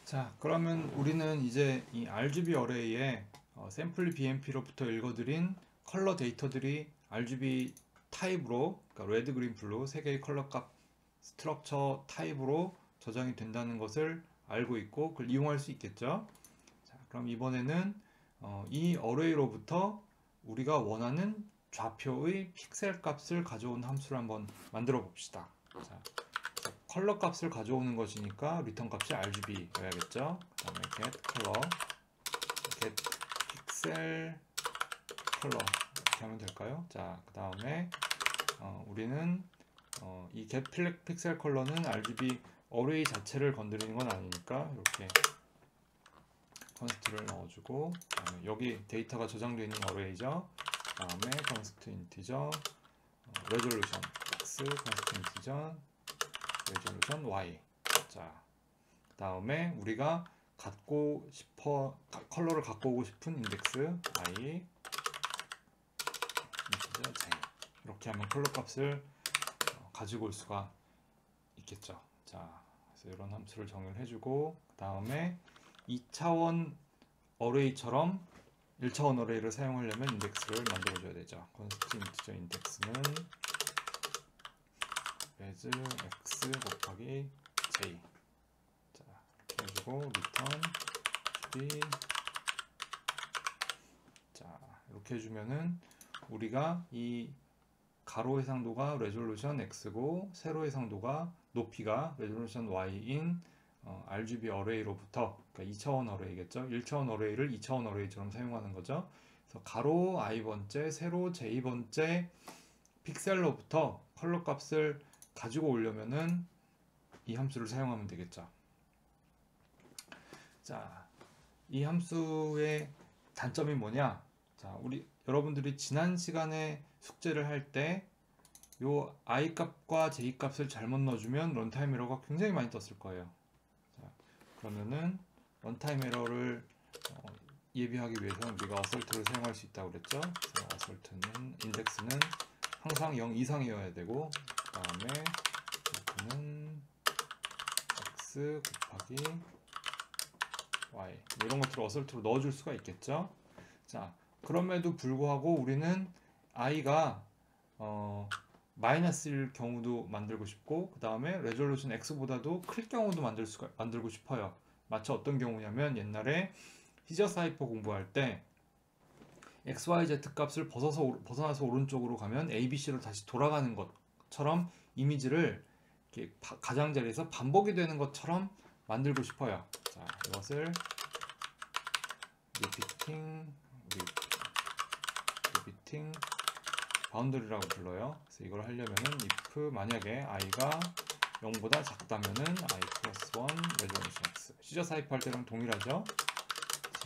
자, 그러면 우리는 이제 이 RGB 어레이에 샘플리 BMP로부터 읽어드린 컬러 데이터들이 RGB 타입으로, 그러니까 레드, 그린, 블루 세 개의 컬러 값 스트럭처 타입으로 저장이 된다는 것을 알고 있고 그걸 이용할 수 있겠죠. 자, 그럼 이번에는 이 어레이로부터 우리가 원하는 좌표의 픽셀 값을 가져온 함수를 한번 만들어 봅시다. 자, 컬러 값을 가져오는 것이니까 리턴 값이 RGB여야겠죠. 그 다음에 get color, get pixel color 이렇게 하면 될까요? 자, 그 다음에 우리는 이 get pixel color는 RGB 어레이 자체를 건드리는 건 아니니까 이렇게 컨스트를 넣어주고, 그다음에 여기 데이터가 저장되어 있는 어레이죠. 그 다음에 컨스트 인티저, 레졸루션 x, 컨스트 인티저, 레졸루션 y. 자, 그 다음에 우리가 컬러를 갖고 오고 싶은 인덱스 i, 인티저 j. 이렇게 하면 컬러 값을 가지고 올 수가 있겠죠. 자, 그래서 이런 함수를 정의를 해주고, 그 다음에 2차원 어레이처럼 1차원 어레이를 사용하려면 인덱스를 만들어줘야 되죠. 컨스트 인티저 인덱스는 as x 곱하기 j. 자, 이렇게 해주고 return b. 자, 이렇게 해주면은 우리가 이 가로 해상도가 레졸루션 x고 세로 해상도가 높이가 레졸루션 y인 RGB 어레이로부터, 그러니까 2차원 어레이겠죠. 1차원 어레이를 2차원 어레이처럼 사용하는 거죠. 그래서 가로 i번째, 세로 j번째 픽셀로부터 컬러 값을 가지고 오려면은 이 함수를 사용하면 되겠죠. 자, 이 함수의 단점이 뭐냐? 자, 여러분들이 지난 시간에 숙제를 할 때 요 i 값과 j 값을 잘못 넣어주면 런타임 에러가 굉장히 많이 떴을 거예요. 자, 그러면은 런타임 에러를 예비하기 위해서는 우리가 어설트를 사용할 수 있다고 그랬죠. 그래서 어설트는 인덱스는 항상 0 이상이어야 되고, 그 다음에 는 x 곱하기 y, 이런 것들을 어설트로 넣어줄 수가 있겠죠. 자, 그럼에도 불구하고 우리는 i가 마이너스일 경우도 만들고 싶고, 그 다음에 레졸루션 x보다도 클 경우도 만들고 싶어요. 마치 어떤 경우냐면 옛날에 히저 사이퍼 공부할 때 XYZ 값을 벗어나서 오른쪽으로 가면 ABC로 다시 돌아가는 것처럼 이미지를 이렇게 가장자리에서 반복이 되는 것처럼 만들고 싶어요. 자, 이것을 repeating 바운더리라고 불러요. 그래서 이걸 하려면은 if 만약에 i가 0보다 작다면은 i 플러스 1 레졸루션 x, 시저 사이퍼 할 때랑 동일하죠.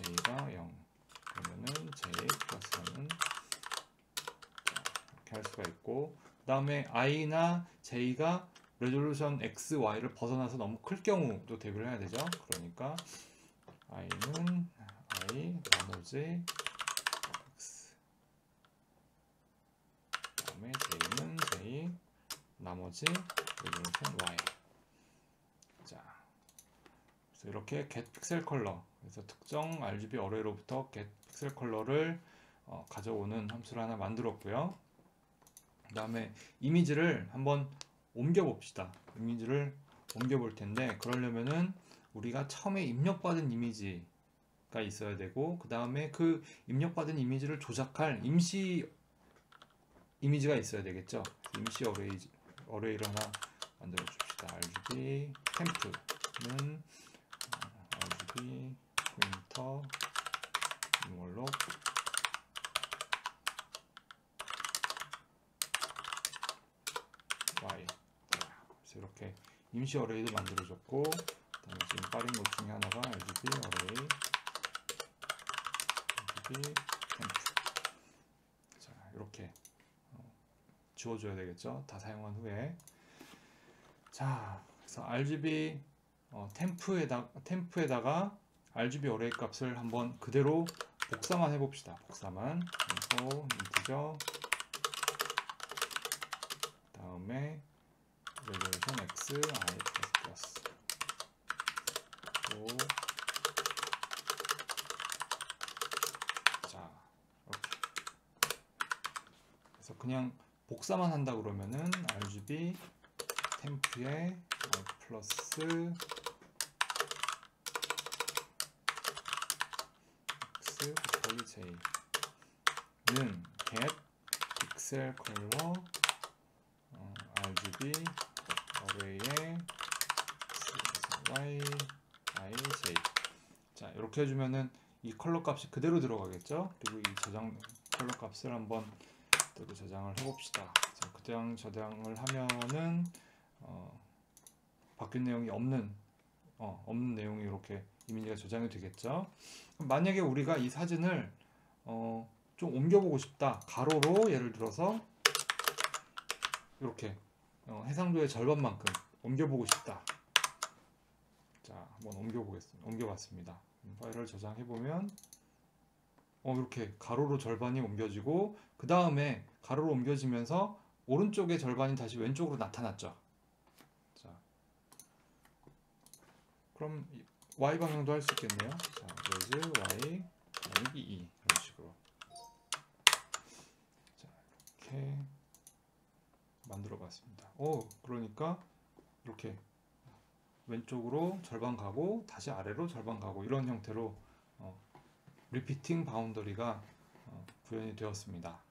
j가 0 그러면은 j 플러스 1은 이렇게 할 수가 있고, 그 다음에 i나 j가 레졸루션 x, y를 벗어나서 너무 클 경우도 대비를 해야 되죠. 그러니까 i는 i 나머지 x, 그 다음에 j는 j 나머지 레졸루션 y. 자, 그래서 이렇게 get pixel color, 그래서 특정 RGB 어레이로부터 get pixel color를 가져오는 함수를 하나 만들었고요. 그 다음에 이미지를 한번 옮겨 봅시다. 이미지를 옮겨 볼 텐데, 그러려면은 우리가 처음에 입력받은 이미지가 있어야 되고, 그 다음에 그 입력받은 이미지를 조작할 임시 이미지가 있어야 되겠죠. 임시 어레이를 하나 만들어 줍시다. RGB 템프는 RGB 프린터 인월록 y. 그래서 이렇게 임시 어레이도 만들어줬고, 그다음에 지금 빠른 것 중에 하나가 RGB 어레이, RGB 템프. 자, 이렇게 지워줘야 되겠죠. 다 사용한 후에. 자, 그래서 RGB 템프에다가 RGB 어레이 값을 한번 그대로 복사만 해봅시다. 복사만. 그래서 인티저, 그 다음에 레졸루션 x, i++, 또 그냥 복사만 한다 그러면은 RGB 템프에 플러스 x 곱하기 j는 get 픽셀 컬러 RGB 어레이에 y i j. 자, 이렇게 해주면은 이 컬러 값이 그대로 들어가겠죠. 그리고 이 저장 컬러 값을 한번 또 저장을 해봅시다. 자, 그냥 저장을 하면은 바뀐 내용이 없는 내용이 이렇게 이미지가 저장이 되겠죠. 만약에 우리가 이 사진을 좀 옮겨보고 싶다. 가로로 예를 들어서 이렇게 해상도의 절반만큼 옮겨보고 싶다. 자, 한번 옮겨봤습니다. 파일을 저장해보면 이렇게 가로로 절반이 옮겨지고 그 다음에 가로로 옮겨지면서 오른쪽의 절반이 다시 왼쪽으로 나타났죠. 자, 그럼 Y 방향도 할 수 있겠네요. 자, 그래서 Y 나누기 2 이런 식으로. 자, 이렇게 만들어봤습니다. 그러니까 이렇게 왼쪽으로 절반 가고 다시 아래로 절반 가고 이런 형태로 리피팅 바운더리가 구현이 되었습니다.